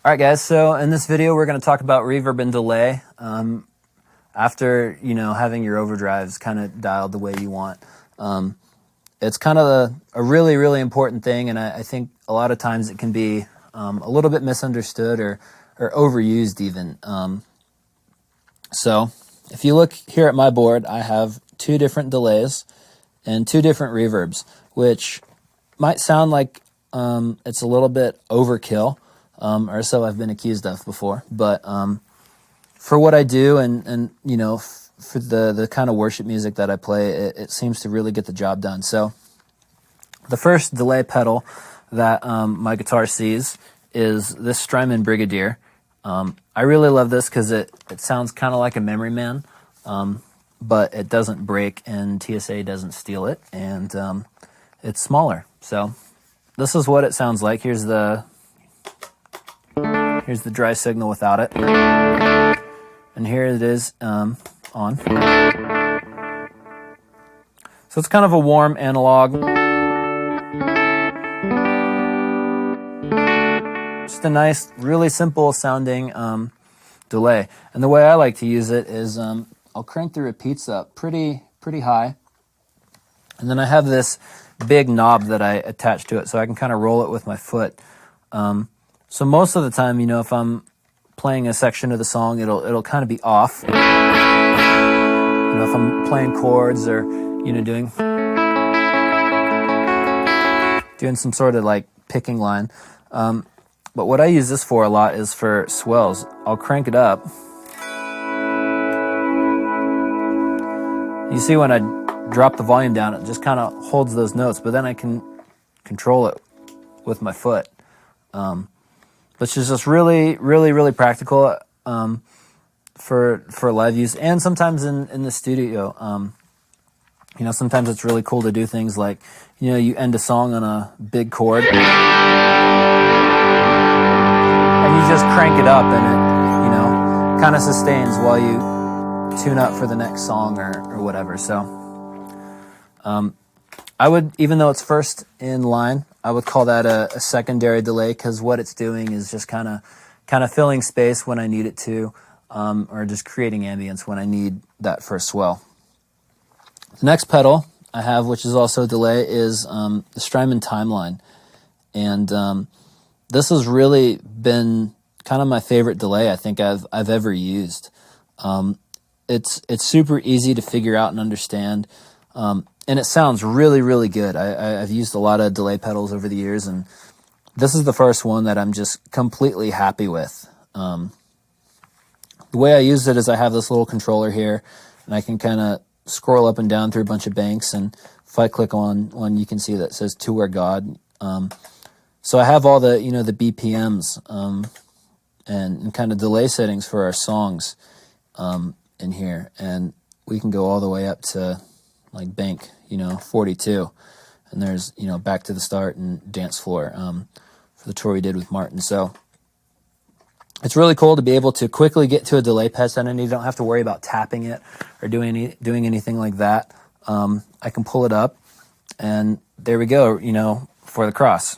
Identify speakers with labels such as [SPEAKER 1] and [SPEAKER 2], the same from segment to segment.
[SPEAKER 1] All right, guys, so in this video, we're going to talk about reverb and delay. After, having your overdrives kind of dialed the way you want. It's kind of a really, really important thing, and I think a lot of times it can be a little bit misunderstood or overused even. So if you look here at my board, I have 2 different delays and 2 different reverbs, which might sound like it's a little bit overkill, or so I've been accused of before. But for what I do and for the kind of worship music that I play, it seems to really get the job done. So the first delay pedal that my guitar sees is this Strymon Brigadier. I really love this because it sounds kind of like a Memory Man, but it doesn't break and TSA doesn't steal it, and it's smaller. So this is what it sounds like. Here's the dry signal without it, and here it is on. So it's kind of a warm analog. Just a nice, really simple sounding delay. And the way I like to use it is I'll crank the repeats up pretty high, and then I have this big knob that I attach to it so I can kind of roll it with my foot. So most of the time, if I'm playing a section of the song, it'll kind of be off. If I'm playing chords or doing some sort of like picking line. But what I use this for a lot is for swells. I'll crank it up. You see when I drop the volume down, it just kind of holds those notes, but then I can control it with my foot. Which is just really, really, really practical for live use, and sometimes in the studio. Sometimes it's really cool to do things like, you end a song on a big chord, and you just crank it up, and it, kind of sustains while you tune up for the next song or whatever. So, I would, even though it's first in line, I would call that a secondary delay, because what it's doing is just kind of filling space when I need it to, or just creating ambience when I need that first swell. The next pedal I have, which is also a delay, is the Strymon Timeline, and this has really been kind of my favorite delay I think I've ever used. It's super easy to figure out and understand. And it sounds really, really good. I've used a lot of delay pedals over the years, and this is the first one that I'm just completely happy with. The way I use it is I have this little controller here, and I can kind of scroll up and down through a bunch of banks, and if I click on one, you can see that it says "To Where God." So I have all the, the BPMs and kind of delay settings for our songs in here, and we can go all the way up to like bank 42, and there's Back to the Start and Dance Floor for the tour we did with Martin. So it's really cool to be able to quickly get to a delay pass, and you don't have to worry about tapping it or doing anything like that. I can pull it up, and there we go, for the cross.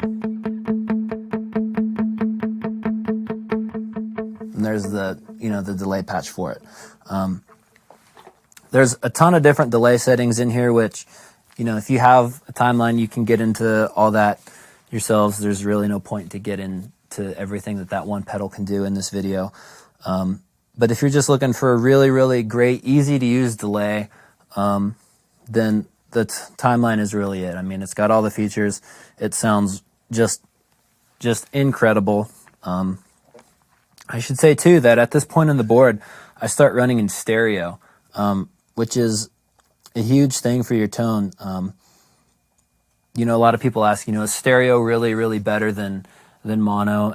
[SPEAKER 1] And there's the the delay patch for it. There's a ton of different delay settings in here, which, if you have a timeline, you can get into all that yourselves. There's really no point to get into everything that one pedal can do in this video. But if you're just looking for a really, really great, easy to use delay, then the timeline is really it. I mean, it's got all the features. It sounds just incredible. I should say too that at this point on the board, I start running in stereo, which is a huge thing for your tone. A lot of people ask, is stereo really, really better than mono?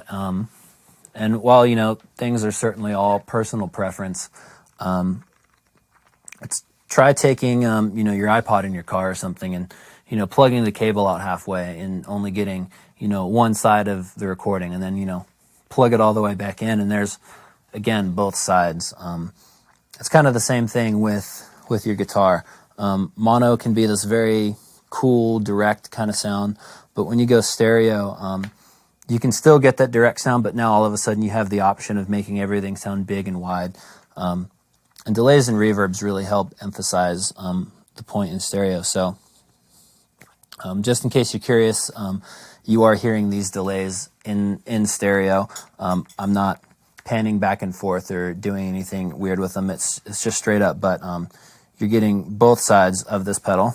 [SPEAKER 1] And while, things are certainly all personal preference, try taking, your iPod in your car or something and, plugging the cable out halfway and only getting, one side of the recording, and then, plug it all the way back in, and there's, again, both sides. It's kind of the same thing with your guitar. Mono can be this very cool, direct kind of sound, but when you go stereo, you can still get that direct sound, but now all of a sudden you have the option of making everything sound big and wide. And delays and reverbs really help emphasize the point in stereo. So just in case you're curious, you are hearing these delays in stereo. I'm not panning back and forth or doing anything weird with them. It's just straight up, but you're getting both sides of this pedal.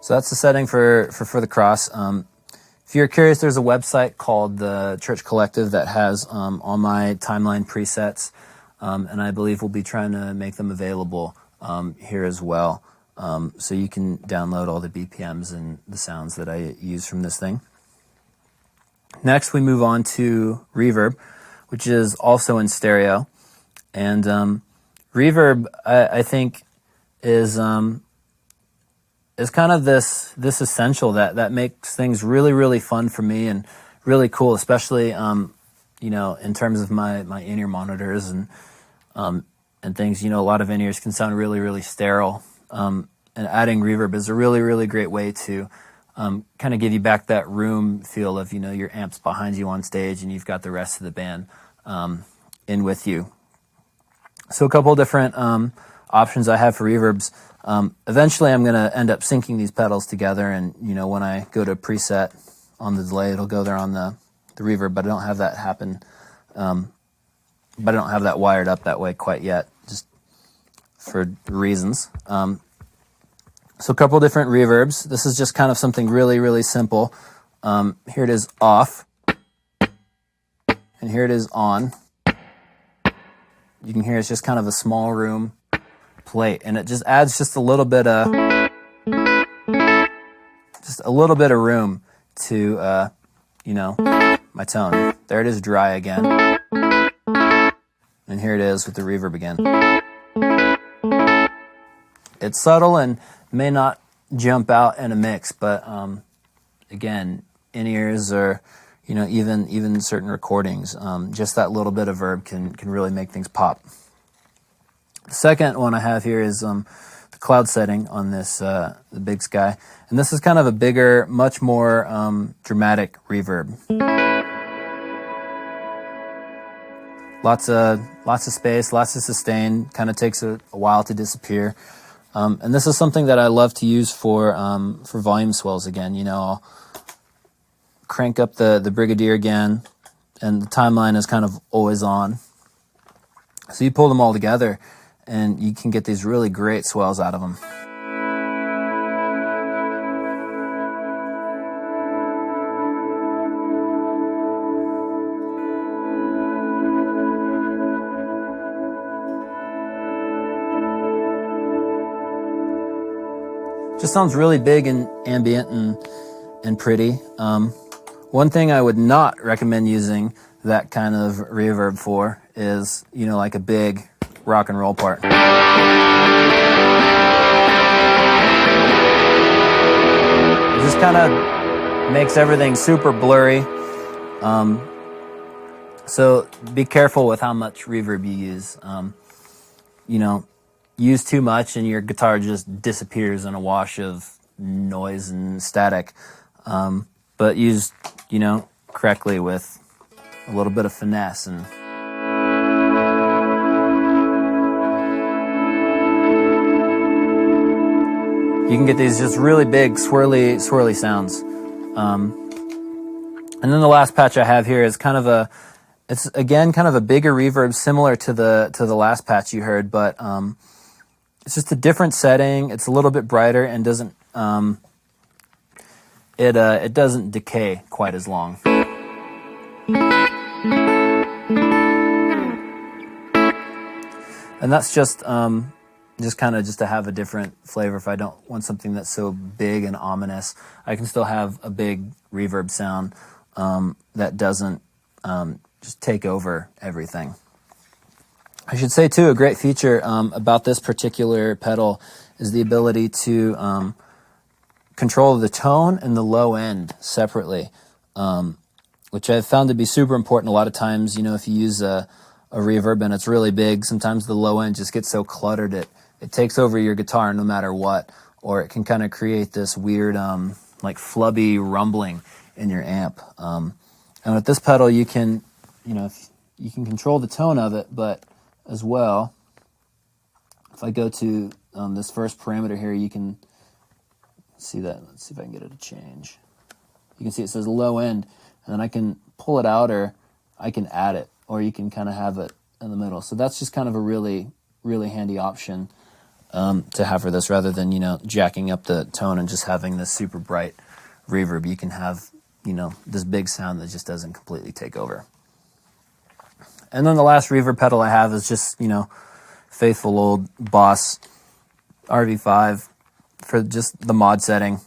[SPEAKER 1] So that's the setting for the cross. If you're curious, there's a website called the Church Collective that has all my timeline presets, and I believe we'll be trying to make them available here as well. So you can download all the BPMs and the sounds that I use from this thing. Next, we move on to reverb, which is also in stereo. And reverb, I think, is kind of this essential that makes things really, really fun for me and really cool, especially in terms of my in-ear monitors and things. A lot of in-ears can sound really, really sterile. And adding reverb is a really, really great way to kind of give you back that room feel of, your amps behind you on stage and you've got the rest of the band in with you. So a couple of different options I have for reverbs. Eventually I'm going to end up syncing these pedals together, and, when I go to preset on the delay, it'll go there on the reverb, but I don't have that happen. But I don't have that wired up that way quite yet, just for reasons. So a couple different reverbs. This is just kind of something really, really simple. Here it is off, and here it is on. You can hear it's just kind of a small room plate, and it just adds just a little bit of room to my tone. There it is dry again, and here it is with the reverb again. It's subtle and may not jump out in a mix, but again, in-ears or even certain recordings, just that little bit of verb can really make things pop. The second one I have here is the cloud setting on this the Big Sky, and this is kind of a bigger, much more dramatic reverb. Lots of space, lots of sustain. Kind of takes a while to disappear. And this is something that I love to use for volume swells again. I'll crank up the Brigadier again, and the timeline is kind of always on. So you pull them all together, and you can get these really great swells out of them. Just sounds really big and ambient and pretty. One thing I would not recommend using that kind of reverb for is, like a big rock and roll part. It just kind of makes everything super blurry. So be careful with how much reverb you use. Use too much and your guitar just disappears in a wash of noise and static. But use, correctly with a little bit of finesse, and you can get these just really big swirly sounds. And then the last patch I have here is kind of a bigger reverb, similar to the last patch you heard, but it's just a different setting. It's a little bit brighter and doesn't it doesn't decay quite as long. And that's just to have a different flavor. If I don't want something that's so big and ominous, I can still have a big reverb sound that doesn't just take over everything. I should say, too, a great feature about this particular pedal is the ability to control the tone and the low end separately, which I've found to be super important. A lot of times, if you use a reverb and it's really big, sometimes the low end just gets so cluttered it takes over your guitar no matter what, or it can kind of create this weird like flubby rumbling in your amp. And with this pedal, you can, you can control the tone of it, but as well, if I go to this first parameter here, you can see that. Let's see if I can get it to change. You can see it says low end, and then I can pull it out, or I can add it, or you can kind of have it in the middle. So that's just kind of a really, really handy option to have for this, rather than, jacking up the tone and just having this super bright reverb. You can have, this big sound that just doesn't completely take over. And then the last reverb pedal I have is just, faithful old Boss RV5 for just the mod setting.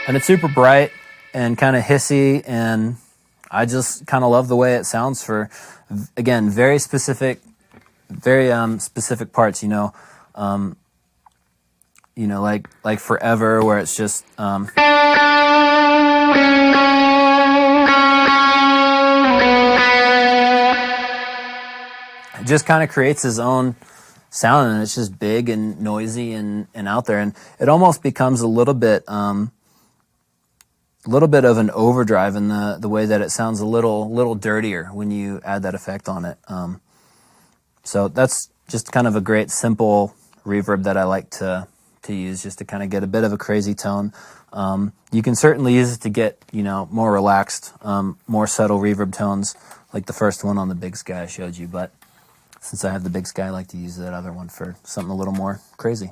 [SPEAKER 1] And it's super bright and kind of hissy, and I just kind of love the way it sounds for, again, very specific parts, like Forever, where it's just it just kind of creates his own sound, and it's just big and noisy and out there, and it almost becomes a little bit of an overdrive in the way that it sounds a little dirtier when you add that effect on it. So that's just kind of a great simple reverb that I like to use, just to kind of get a bit of a crazy tone. You can certainly use it to get, more relaxed, more subtle reverb tones, like the first one on the Big Sky I showed you. But since I have the Big Sky, I like to use that other one for something a little more crazy.